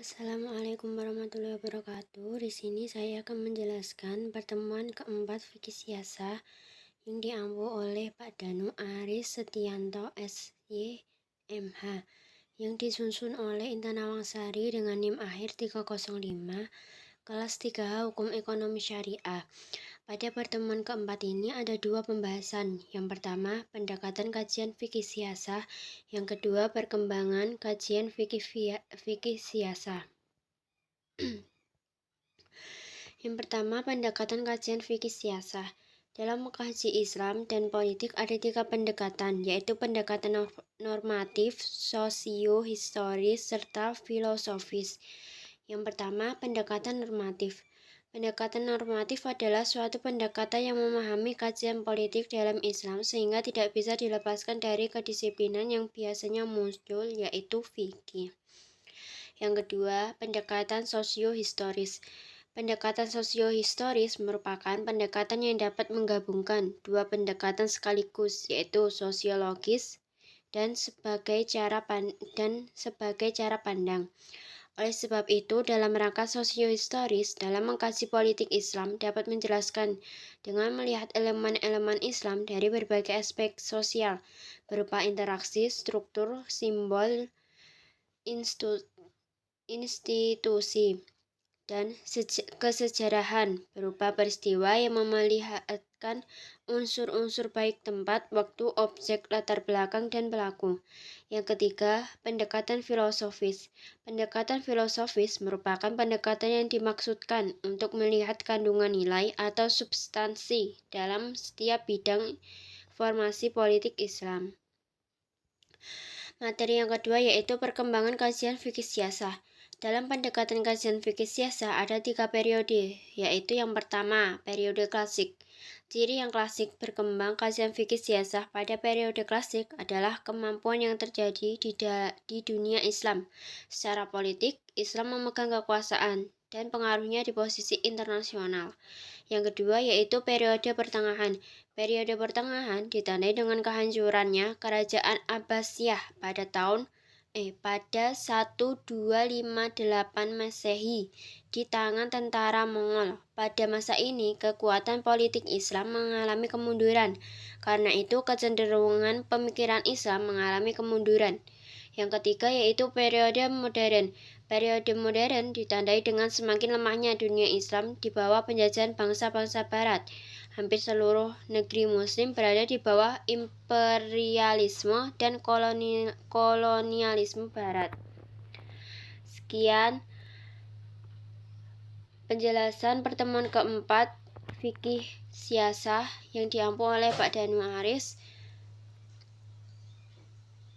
Assalamualaikum warahmatullahi wabarakatuh. Di sini saya akan menjelaskan pertemuan keempat fikih siasa yang diampu oleh Pak Danu Aris Setianto SY MH yang disusun oleh Intan Nawangsari dengan NIM akhir 305 kelas 3H Hukum Ekonomi Syariah. Pada pertemuan keempat ini ada dua pembahasan. Yang pertama, pendekatan kajian fikih siasa. Yang kedua, perkembangan kajian fikih siasa. Yang pertama, pendekatan kajian fikih siasa. Dalam mengkaji Islam dan politik ada tiga pendekatan, yaitu pendekatan normatif, sosio-historis, serta filosofis. Yang pertama, pendekatan normatif. Pendekatan normatif adalah suatu pendekatan yang memahami kajian politik dalam Islam sehingga tidak bisa dilepaskan dari kedisiplinan yang biasanya muncul, yaitu fikih. Yang kedua, pendekatan sosio-historis. Pendekatan sosio-historis merupakan pendekatan yang dapat menggabungkan dua pendekatan sekaligus, yaitu sosiologis dan sebagai cara pandang. Oleh sebab itu, dalam rangka sosio-historis, dalam mengkaji politik Islam dapat menjelaskan dengan melihat elemen-elemen Islam dari berbagai aspek sosial, berupa interaksi, struktur, simbol, institusi, dan kesejarahan berupa peristiwa yang memelihatkan unsur-unsur baik tempat, waktu, objek, latar belakang, dan pelaku. Yang ketiga, pendekatan filosofis. Pendekatan filosofis merupakan pendekatan yang dimaksudkan untuk melihat kandungan nilai atau substansi dalam setiap bidang formasi politik Islam. Materi yang kedua yaitu perkembangan kajian fikih siasa. Dalam pendekatan kajian fikih siasa ada tiga periode, yaitu yang pertama, periode klasik. Ciri yang klasik berkembang kajian fikih siasa pada periode klasik adalah kemampuan yang terjadi di dunia Islam. Secara politik, Islam memegang kekuasaan dan pengaruhnya di posisi internasional. Yang kedua yaitu periode pertengahan. Periode pertengahan ditandai dengan kehancurannya Kerajaan Abbasiyah pada 1258 Masehi di tangan tentara Mongol. Pada masa ini, kekuatan politik Islam mengalami kemunduran. Karena itu, kecenderungan pemikiran Islam mengalami kemunduran. Yang ketiga yaitu periode modern. Periode modern ditandai dengan semakin lemahnya dunia Islam di bawah penjajahan bangsa-bangsa Barat. Hampir seluruh negeri Muslim berada di bawah imperialisme dan kolonialisme Barat. Sekian penjelasan pertemuan keempat fikih siasa yang diampu oleh Pak Danu Aris.